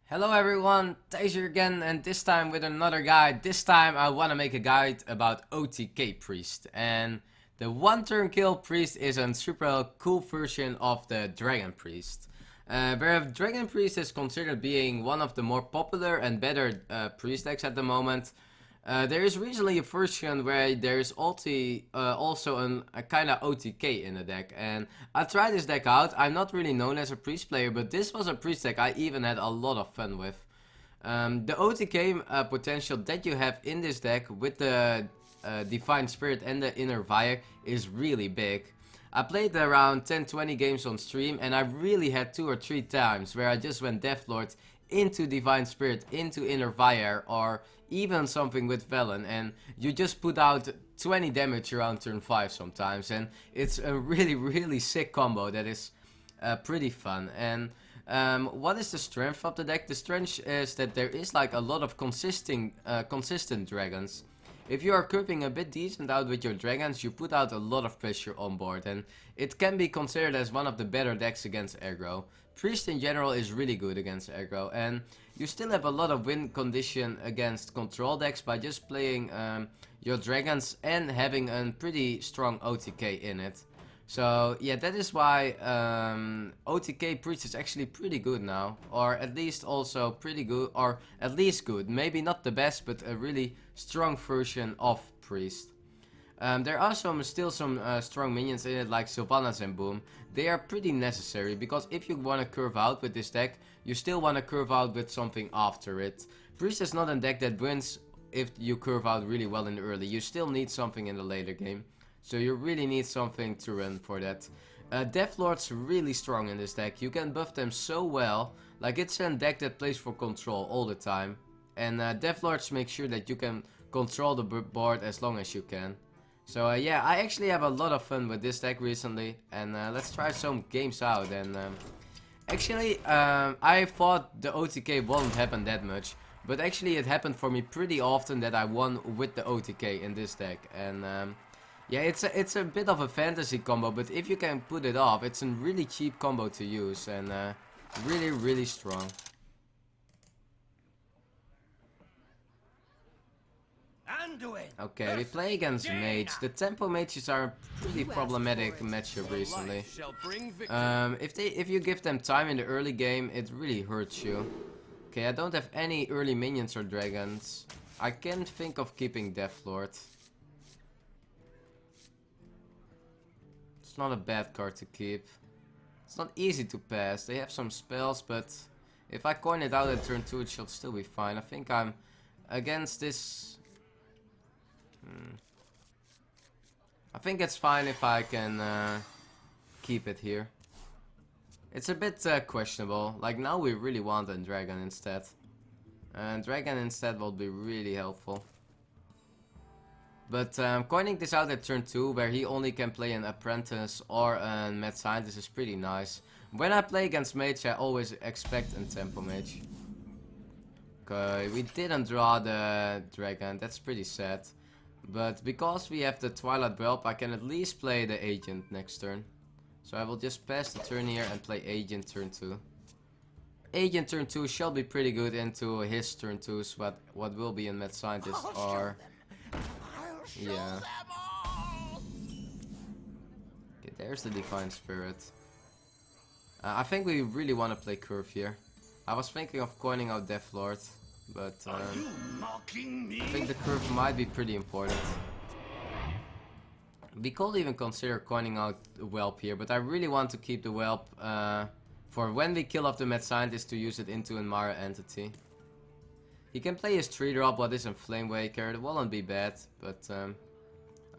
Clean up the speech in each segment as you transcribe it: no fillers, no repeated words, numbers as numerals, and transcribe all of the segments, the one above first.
Hello everyone, Thijs here again, and this time with another guide. This time I want to make a guide about OTK Priest. And the one turn kill priest is a super cool version of the Dragon Priest. Where Dragon Priest is considered being one of the more popular and better priest decks at the moment. There is recently a version where there is also a kind of OTK in the deck, and I tried this deck out. I'm not really known as a priest player, but this was a priest deck I even had a lot of fun with. The OTK potential that you have in this deck with the Divine Spirit and the Inner Fire is really big. I played around 10-20 games on stream, and I really had 2 or 3 times where I just went Deathlord into Divine Spirit, into Inner Fire, or even something with Velen, and you just put out 20 damage around turn 5 sometimes, and it's a really sick combo that is pretty fun. And what is the strength of the deck? The strength is that there is like a lot of consistent dragons. If you are curving a bit decent out with your dragons, you put out a lot of pressure on board, and it can be considered as one of the better decks against aggro. Priest in general is really good against aggro, and you still have a lot of win condition against control decks by just playing your dragons and having a pretty strong OTK in it. So yeah, that is why OTK Priest is actually pretty good now, or at least also pretty good, or at least good. Maybe not the best, but a really strong version of Priest. There are still some strong minions in it, like Sylvanas and Boom. They are pretty necessary, because if you want to curve out with this deck, you still want to curve out with something after it. Priest is not a deck that wins if you curve out really well in the early. You still need something in the later game. So you really need something to run for that. Deathlord's really strong in this deck. You can buff them so well. Like, it's a deck that plays for control all the time. And Deathlords make sure that you can control the board as long as you can. So yeah, I actually have a lot of fun with this deck recently. And let's try some games out. And actually, I thought the OTK won't happen that much. But actually it happened for me pretty often that I won with the OTK in this deck. And yeah, it's a bit of a fantasy combo, but if you can put it off, it's a really cheap combo to use, and really strong. Okay, we play against mage. The tempo mages are a pretty problematic matchup recently. If you give them time in the early game, it really hurts you. Okay, I don't have any early minions or dragons. I can think of keeping Deathlord. It's not a bad card to keep. It's not easy to pass. They have some spells, but if I coin it out at turn 2, it should still be fine. I think I'm against this. I think it's fine if I can keep it here. It's a bit questionable. Like, now we really want a dragon instead. And dragon instead will be really helpful. But coining this out at turn 2, where he only can play an apprentice or a mad scientist, is pretty nice. When I play against mage, I always expect a tempo mage. Okay, we didn't draw the dragon, that's pretty sad. But because we have the Twilight Whelp, I can at least play the agent next turn. So I will just pass the turn here and play agent turn 2. Agent turn 2 shall be pretty good into his turn 2s, what will be in mad scientist or... Yeah. Okay, there's the Divine Spirit. I think we really want to play curve here. I was thinking of coining out Deathlord, but I think the curve might be pretty important. We could even consider coining out the Whelp here, but I really want to keep the Whelp for when we kill off the Mad Scientist to use it into a Mara entity. He can play his 3-drop, what is a Flame Waker. It won't be bad, but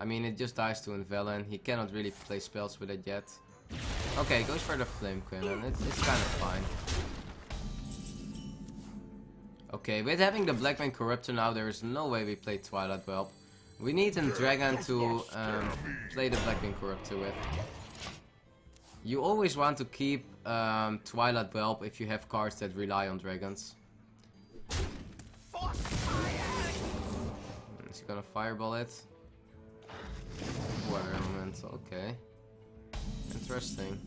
I mean, it just dies to Velen. He cannot really play spells with it yet. Okay, goes for the Flame Cannon. It's kind of fine. Okay, with having the Blackman Corruptor now, there is no way we play Twilight Whelp. We need a dragon to play the Blackman Corruptor with. You always want to keep Twilight Whelp if you have cards that rely on dragons. Is he gonna fireball it? Water elemental, okay. Interesting.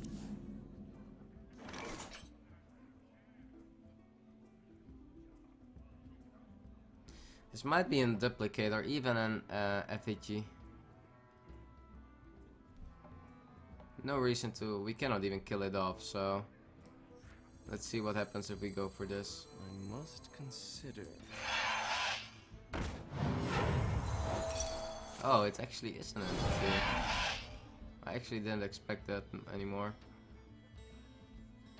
This might be a duplicate or even an FAG. No reason to, we cannot even kill it off, so let's see what happens if we go for this. I must consider. Oh, it actually is an entity. I actually didn't expect that anymore.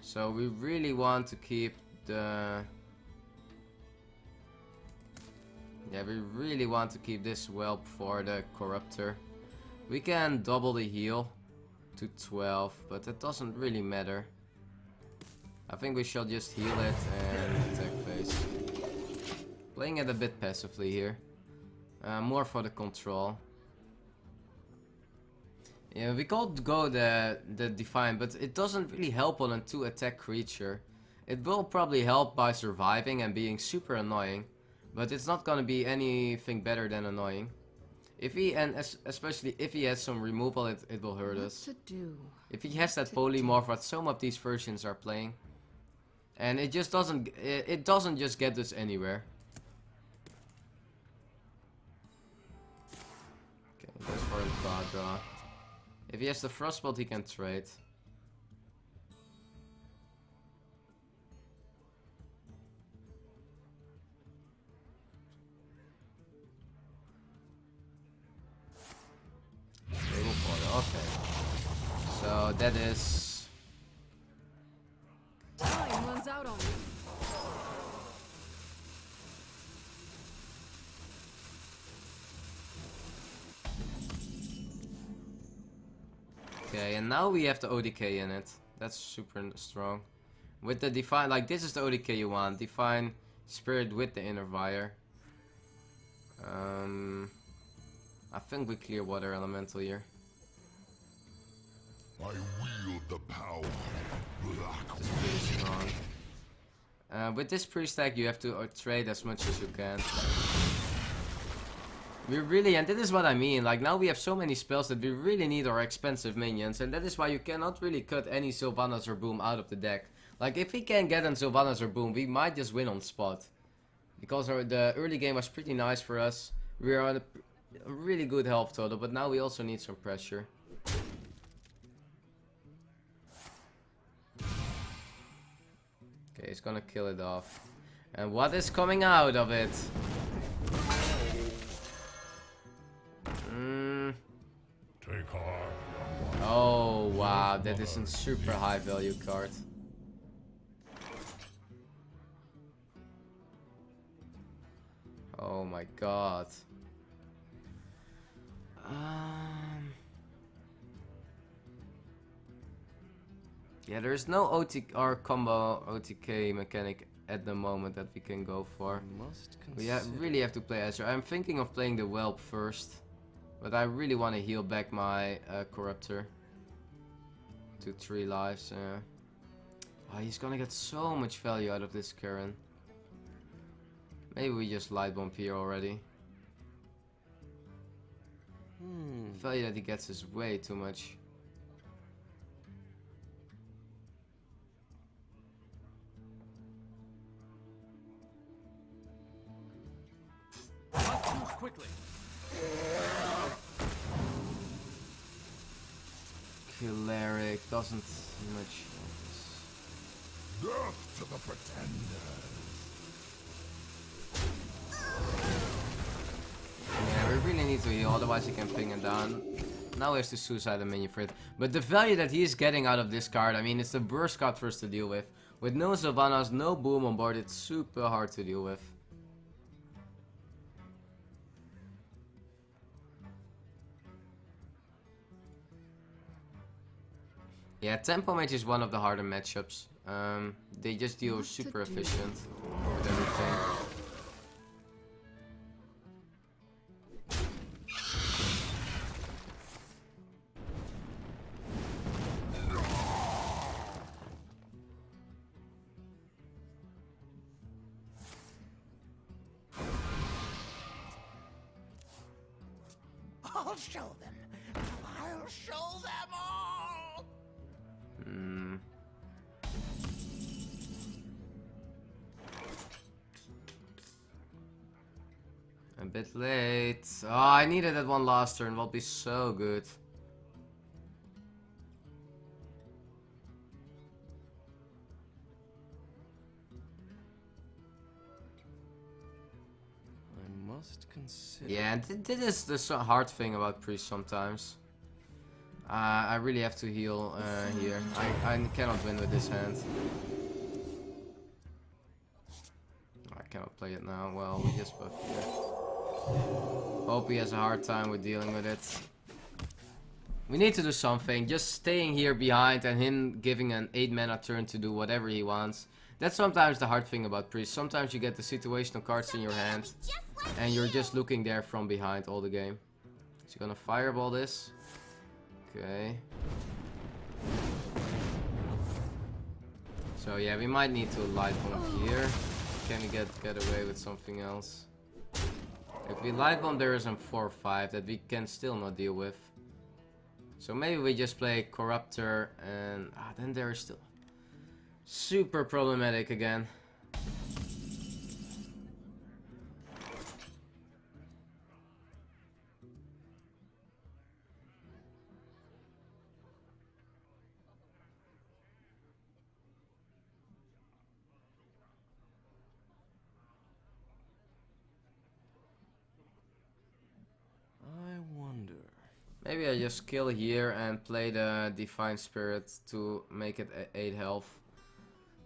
So we really want to keep the... Yeah, we really want to keep this whelp for the corruptor. We can double the heal to 12, but that doesn't really matter. I think we shall just heal it and attack phase. Playing it a bit passively here. More for the control. Yeah, we could go the Define, but it doesn't really help on a 2-attack creature. It will probably help by surviving and being super annoying, but it's not gonna be anything better than annoying. If he, and especially if he has some removal, it will hurt us. If he has that polymorph, what some of these versions are playing, and it just doesn't, it doesn't just get us anywhere. Okay, goes for the card draw. If he has the Frostbolt, he can trade. Table portal, okay. So that is... Time runs out on you. Okay, and now we have the OTK in it. That's super strong. With the Define, like this is the OTK you want. Define Spirit with the Inner Fire. I think we clear Water Elemental here. I wield the power. This is pretty strong. With this pre-stack you have to trade as much as you can. We really, and that is what I mean, like now we have so many spells that we really need our expensive minions, and that is why you cannot really cut any Sylvanas or Boom out of the deck. Like if we can get on Sylvanas or Boom, we might just win on spot. Because the early game was pretty nice for us. We are on a really good health total, but now we also need some pressure. Okay, he's gonna kill it off. And what is coming out of it? Take heart. Oh wow, that is a super high value card. Oh my god. Yeah, there's no OTK or combo OTK mechanic at the moment that we can go for. We really have to play Azure. I'm thinking of playing the Whelp first, but I really want to heal back my Corruptor to 3 lives. Oh, he's gonna get so much value out of this Karen. Maybe we just Light Bomb here already. The value that he gets is way too much. Quickly. Killeric doesn't much. Death to the pretenders. Yeah, we really need to heal, otherwise he can ping it down. Now he has to suicide the minion for it. But the value that he's getting out of this card, I mean, it's the worst card for us to deal with. With no Sylvanas, no Boom on board, it's super hard to deal with. Yeah, Tempo Mage is one of the harder matchups. They just deal super efficient with everything. I'll show them. I'll show them all. A bit late. Oh, I needed that one last turn. Will be so good. I must consider. Yeah, and this is the hard thing about priest sometimes. I really have to heal here. I cannot win with this hand. I cannot play it now. Well, we just buff here. Hope he has a hard time with dealing with it. We need to do something. Just staying here behind and him giving an 8 mana turn to do whatever he wants. That's sometimes the hard thing about priest. Sometimes you get the situational cards in your hand and you're just looking there from behind all the game. Is he gonna fireball this? Okay. So yeah, we might need to light bomb here. Can we get away with something else? If we light bomb, there is a 4-5 that we can still not deal with. So maybe we just play Corruptor and then there is still super problematic again. Maybe I just kill here and play the Divine Spirit to make it 8 health.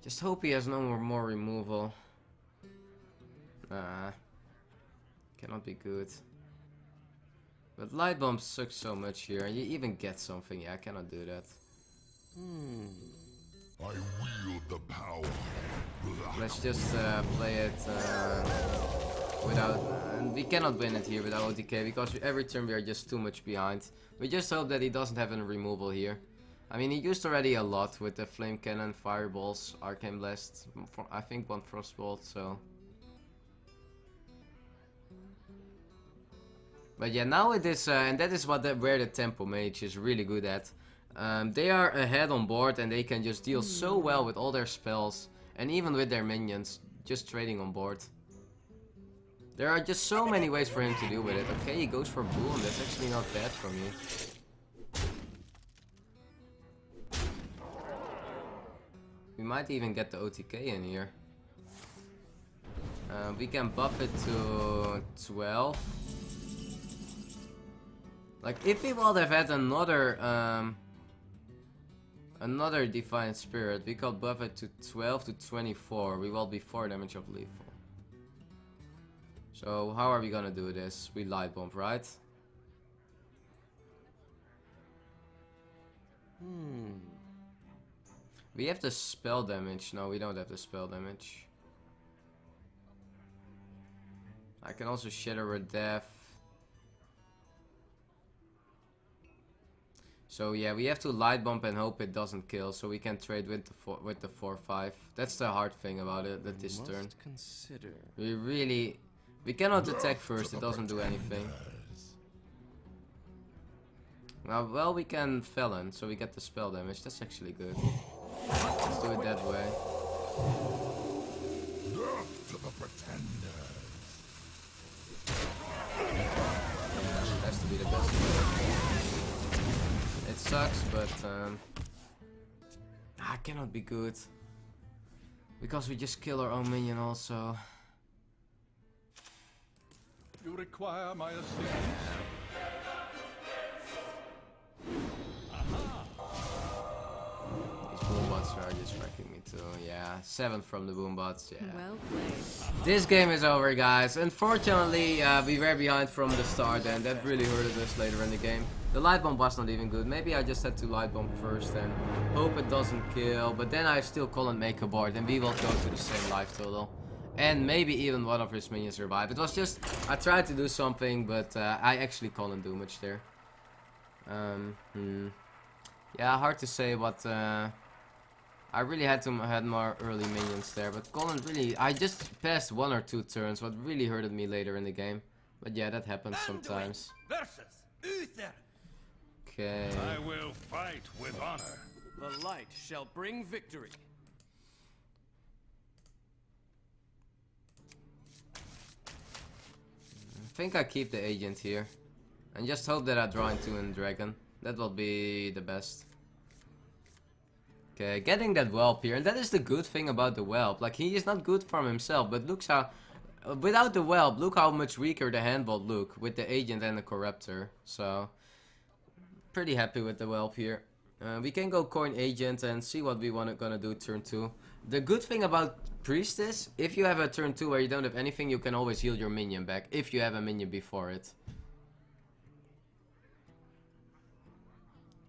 Just hope he has no more removal. Nah. Cannot be good. But Light Bomb sucks so much here. You even get something. Yeah, I cannot do that. I wield the power. Let's just play it without... we cannot win it here without OTK because every turn we are just too much behind. We just hope that he doesn't have any removal here. I mean, he used already a lot with the Flame Cannon, Fireballs, Arcane Blast, I think 1 Frostbolt, so... But yeah, now it is, and that is where the Tempo Mage is really good at. They are ahead on board and they can just deal so well with all their spells. And even with their minions, just trading on board. There are just so many ways for him to deal with it. Okay, he goes for Boom, that's actually not bad for me. We might even get the OTK in here. We can buff it to 12. Like, if we would have had another Divine Spirit, we could buff it to 12 to 24. We will be 4 damage of lethal. So, how are we gonna do this? We Light Bomb, right? We have the spell damage. No, we don't have the spell damage. I can also Shatter with Death. So yeah, we have to Light Bomb and hope it doesn't kill, so we can trade with the 4-5. That's the hard thing about it, that this turn. We cannot attack first, it doesn't do anything. Now, well, we can Felon, so we get the spell damage. That's actually good. Let's do it that way. Death to the pretenders. It has to be the best way. It sucks, but I cannot be good. Because we just kill our own minion also. You require my assistance? These boombots are just wrecking me too. Yeah, 7 from the boombots. Yeah. Well played. This game is over, guys. Unfortunately, we were behind from the start, and that really hurted us later in the game. The Light Bomb was not even good. Maybe I just had to Light Bomb first and hope it doesn't kill. But then I still couldn't make a board, and we will go to the same life total. And maybe even one of his minions survive. It was just, I tried to do something, but I actually couldn't do much there. Yeah, hard to say, but I really had to had more early minions there. But Colin really, I just passed 1 or 2 turns, what really hurted me later in the game. But yeah, that happens sometimes. Versus Uther. Okay. I will fight with honor. The light shall bring victory. think I keep the agent here. And just hope that I draw into a dragon. That will be the best. Okay, getting that whelp here. And that is the good thing about the whelp. Like, he is not good from himself, but looks how... without the whelp, look how much weaker the hand will look with the agent and the corruptor. So, pretty happy with the whelp here. We can go coin agent and see what we gonna do turn 2. The good thing about priest is, if you have a turn 2 where you don't have anything, you can always heal your minion back. If you have a minion before it.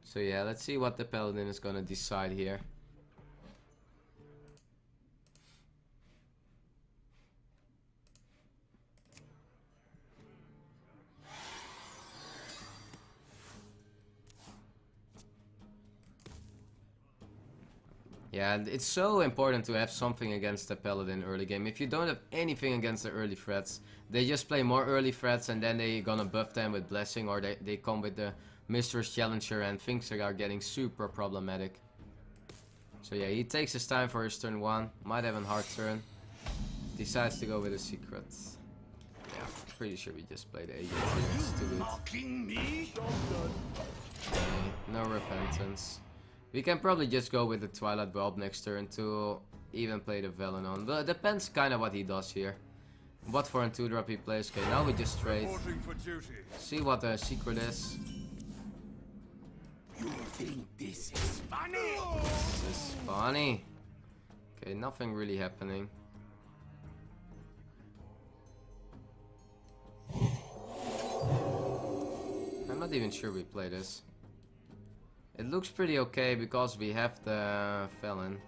So yeah, let's see what the paladin is gonna decide here. Yeah, it's so important to have something against the paladin early game. If you don't have anything against the early threats, they just play more early threats and then they gonna buff them with blessing, or they come with the Mistress Challenger and things are getting super problematic. So yeah, he takes his time for his turn 1. Might have a hard turn. Decides to go with a secret. Yeah, pretty sure we just play the agent here. It's too good. Okay, no repentance. We can probably just go with the Twilight Bulb next turn to even play the Velenon. But it depends kind of what he does here. What for a 2-drop he plays. Okay, now we just trade. See what the secret is. You think this is funny? This is funny. Okay, nothing really happening. I'm not even sure we play this. It looks pretty okay because we have the Felon.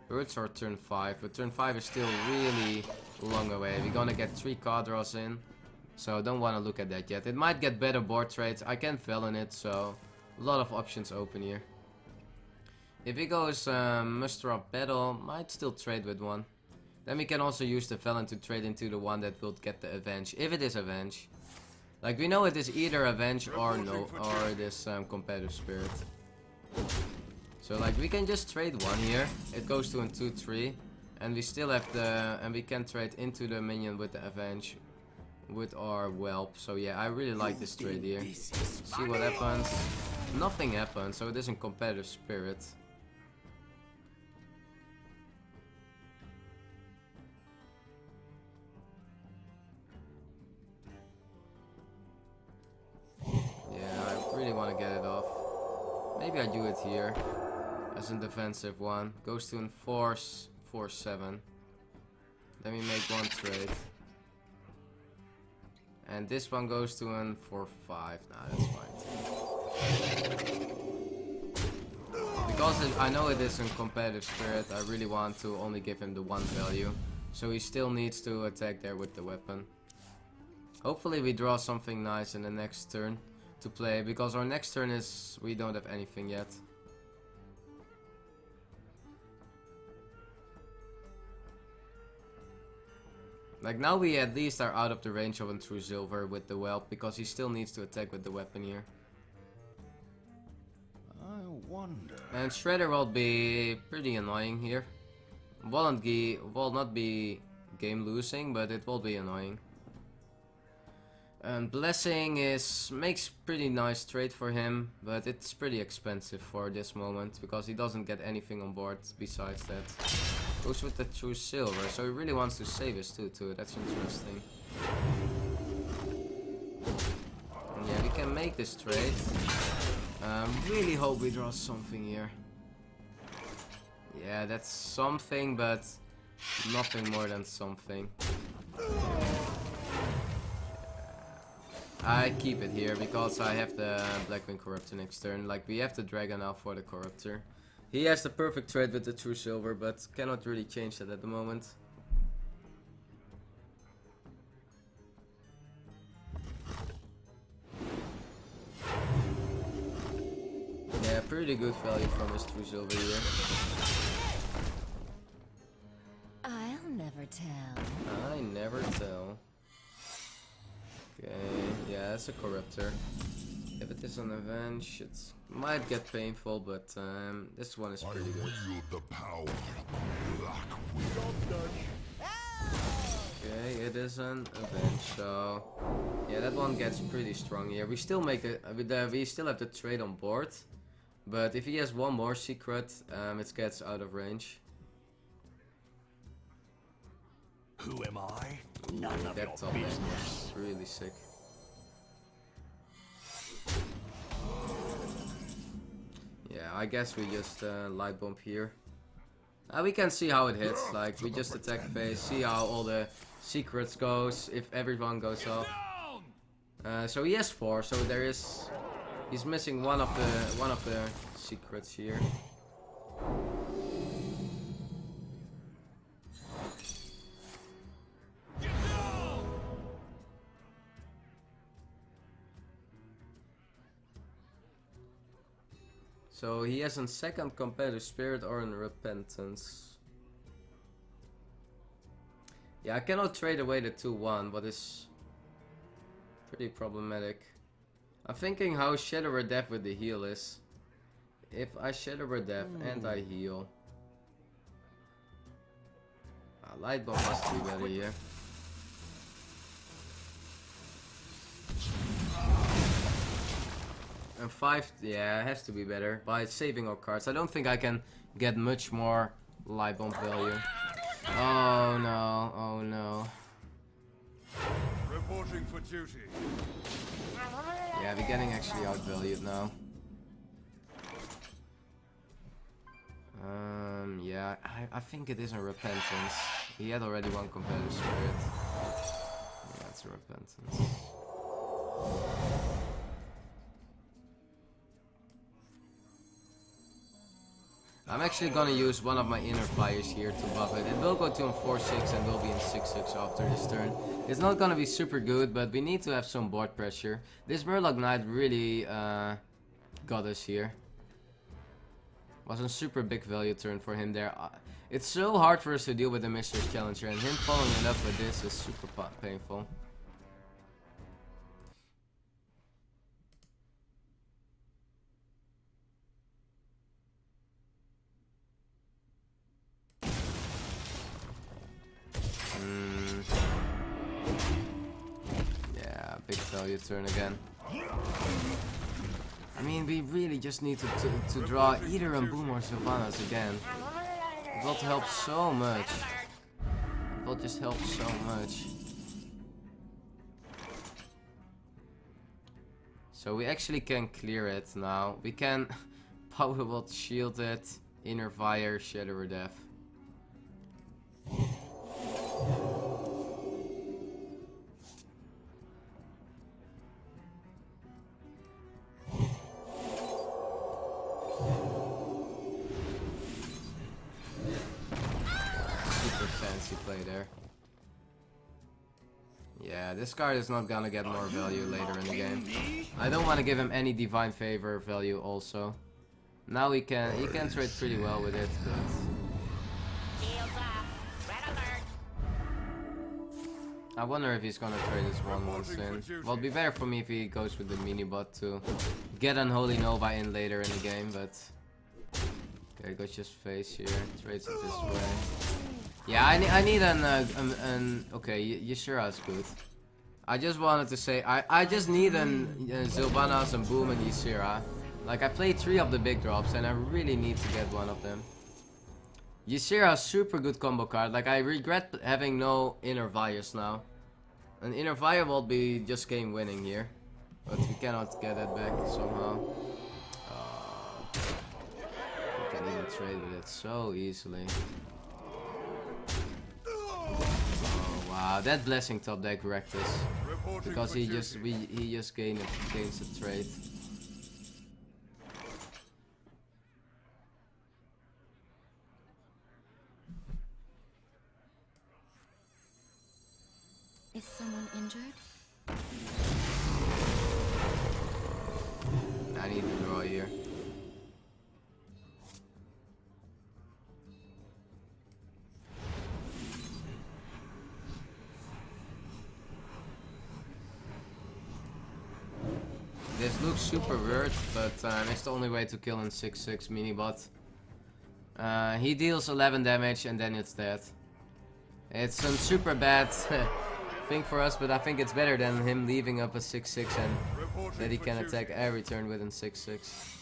Birds are turn 5, but turn 5 is still really long away. We're gonna get 3 card draws in, so don't want to look at that yet. It might get better board trades. I can Felon it, so a lot of options open here. If he goes muster up battle, might still trade with one. Then we can also use the Felon to trade into the one that will get the Avenge, if it is Avenge. Like, we know it is either Avenge or no, or this competitive spirit. So like, we can just trade one here. It goes to a 2-3, and we still have the, and we can trade into the minion with the Avenge with our whelp. So yeah, I really like this trade here. See what happens. Nothing happens, so it isn't competitive spirit. Yeah, I really want to get it off. Maybe I do it here as a defensive one. Goes to enforce 4-7. Then we make one trade. And this one goes to an 4-5. Nah, that's fine. Because I know it is in competitive spirit, I really want to only give him the 1 value. So he still needs to attack there with the weapon. Hopefully we draw something nice in the next turn to play, because our next turn is, we don't have anything yet. Like, now we at least are out of the range of a true silver with the whelp, because he still needs to attack with the weapon here. I wonder. And Shredder will be pretty annoying here. Will not be game losing, but it will be annoying. And Blessing makes pretty nice trade for him, but it's pretty expensive for this moment because he doesn't get anything on board besides that. Goes with the true silver, so he really wants to save his 2-2. That's interesting. And yeah, we can make this trade. Really hope we draw something here. Yeah, that's something, but nothing more than something. I keep it here because I have the Blackwing Corruptor next turn. Like, we have the Dragon now for the Corruptor. He has the perfect trade with the True Silver, but cannot really change that at the moment. Yeah, pretty good value from his True Silver here. I'll never tell. I never tell. Okay, yeah, that's a Corruptor. If it is an Avenge, it might get painful, but this one is pretty good. The power Okay, it is an Avenge, so Yeah, that one gets pretty strong here. We still make it. We still have the trade on board, but if he has one more secret, it gets out of range. Who am I? None of That your top lane business. was really sick. Yeah, I guess we just light bomb here. We can see how it hits. Like we just attack phase, see how all the secrets goes. If everyone goes off. So he has 4. So there is. He's missing one of the secrets here. So he has a second competitive spirit or in repentance. Yeah, I cannot trade away the 2-1, what is pretty problematic. I'm thinking how Shadow Death with the heal is. If I Shadow Death and I heal. Light Bomb must be better here. And 5, yeah, it has to be better. By saving our cards. I don't think I can get much more light bomb value. Oh no, oh no. Reporting for duty. Yeah, we're getting actually outvalued now. Yeah, I think it is a repentance. He had already one competitive spirit. Yeah, it's a repentance. I'm actually gonna use one of my inner fires here to buff it. It will go to a 4-6 and will be in 6-6 after this turn. It's not gonna be super good, but we need to have some board pressure. This Murloc Knight really got us here. Was a super big value turn for him there. It's so hard for us to deal with the Mystery Challenger, and him following it up with this is super painful. Yeah, big value turn again. I mean, we really just need to draw either a Boom or Sylvanas again. It will help so much. It will just help so much. So we actually can clear it now. We can Power Bolt shield it, Inner Fire, Shadow Death. Play there. Yeah, this card is not gonna get more value later in the game. I don't want to give him any Divine Favor value also. Now he can trade pretty well with it, but I wonder if he's gonna trade this one once in. Well, it'd be better for me if he goes with the mini bot to get Unholy Nova in later in the game, but okay, go just face here, trades it this way. Yeah, I need an okay, Yashira's good. I just wanted to say, I just need an Sylvanas and Boom and Ysera. Like, I played 3 of the big drops and I really need to get one of them. Ysera, super good combo card. Like, I regret having no Inner Fires now. An Inner Fire will be just game winning here. But we cannot get that back somehow. We can even trade with it so easily. Wow, that blessing top deck wrecked us because he just gains a trade. Is someone injured? I need to draw here. This looks super weird, but it's the only way to kill in 6-6 mini bot. He deals 11 damage and then it's dead. It's some super bad thing for us, but I think it's better than him leaving up a 6/6 and that he can attack every turn within 6/6.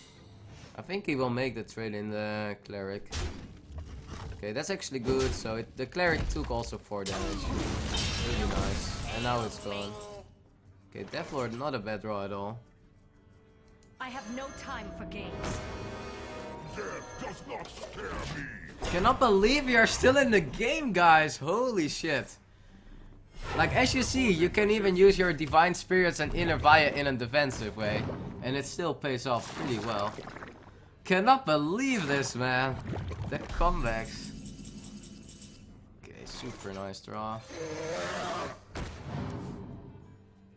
I think he will make the trade in the cleric. Okay, that's actually good. So the cleric took also 4 damage. Really nice. And now it's gone. Okay, Death Lord, not a bad draw at all. I have no time for games. Death does not scare me. Cannot believe we are still in the game, guys. Holy shit. Like, as you see, you can even use your Divine Spirits and Inner Via in a defensive way. And it still pays off pretty well. Cannot believe this, man. The comebacks. Okay, super nice draw.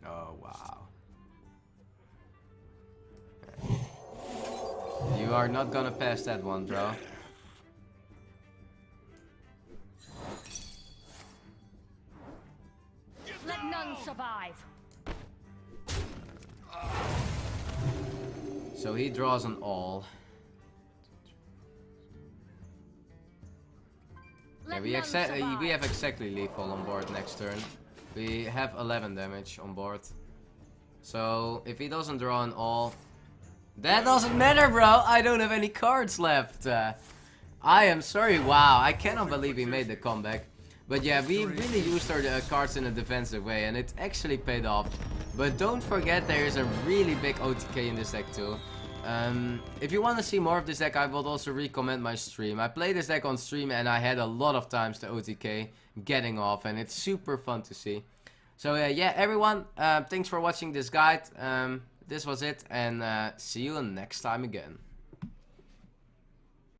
Oh, wow. You are not gonna pass that one, bro. Let none survive. So he draws an all. Yeah, we have exactly lethal on board next turn. We have 11 damage on board. So if he doesn't draw an all, that doesn't matter, bro. I don't have any cards left. I am sorry. Wow, I cannot believe he made the comeback. But yeah, we really used our cards in a defensive way, and it actually paid off. But don't forget, there is a really big OTK in this deck too. If you want to see more of this deck, I will also recommend my stream. I played this deck on stream and I had a lot of times the OTK getting off, and it's super fun to see. So yeah, everyone, thanks for watching this guide. This was it, and see you next time again.